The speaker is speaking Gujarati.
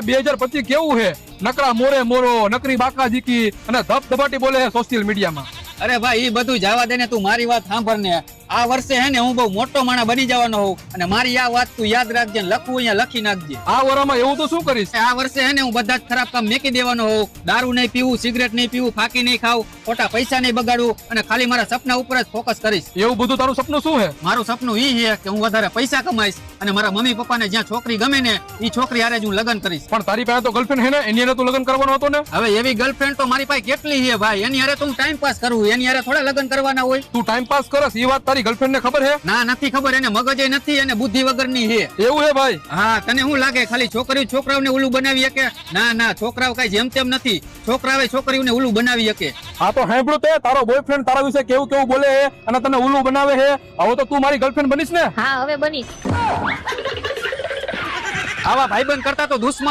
2025 કેવું છે? નકરા મોરે મોરો, નકરી બાકા જીકી અને ધબધબાટી બોલે છે સોશિયલ મીડિયામાં. અરે ભાઈ, એ બધું જવા દે ને, તું મારી વાત સાંભળ ને. આ વર્ષે હે ને હું બહુ મોટો માણસ બની જવાનો હોઉં, અને મારી આ વાત તું યાદ રાખજે, લખવું અહીંયા લખી નાખજે. આ વરામાં એવું તો શું કરીશ? આ વર્ષે હે ને હું બધા જ ખરાબ કામ મેકી દેવાનો હોઉં. દારૂ નહીં પીવું, સિગરેટ નહીં પીવું, ફાંકી નહીં ખાવું, ખોટા પૈસા નહીં બગાડવું, અને ખાલી મારા સપના ઉપર જ ફોકસ કરીશ. એવું બધું તારું સપનું શું છે? મારું સપનું ઈ છે કે હું વધારે પૈસા કમાઈશ, અને મારા મમ્મી પપ્પાને જ્યાં છોકરી ગમે ને ઈ છોકરી હારે જ હું લગ્ન કરીશ. પણ તારી પાસે તો ગર્લફ્રેન્ડ હે ને, એની હારે તું લગ્ન કરવાનો હતો ને? હવે એવી ગર્લફ્રેન્ડ તો મારી પાસે કેટલી છે ભાઈ, એની હારે તો હું ટાઈમ પાસ કરું, એની હારે થોડા લગ્ન કરવાના હોય. તું ટાઈમ પાસ કરસ એ વાત તારી ગર્લફ્રેન્ડ ને ખબર છે? ના, નથી ખબર. એને મગજ નથી, અને બુદ્ધિ વગરની છે. એવું હે ભાઈ? હા, તને શું લાગે ખાલી છોકરીઓ છોકરાઓને ઉલ્લુ બનાવી શકે? ના ના, છોકરાઓ કઈ જેમ તેમ નથી, છોકરાઓ છોકરીઓને ઉલ્લુ બનાવી શકે. આ તો સાંભળ્યું તે, તારો બોયફ્રેન્ડ તારા વિશે કેવું કેવું બોલે છે અને તને ઉલ્લુ બનાવે છે. હવે તો તું મારી ગર્લફ્રેન્ડ બનીશ ને? હા, હવે બનીશ. આવા ભાઈબંધ કરતા તો દુશ્મન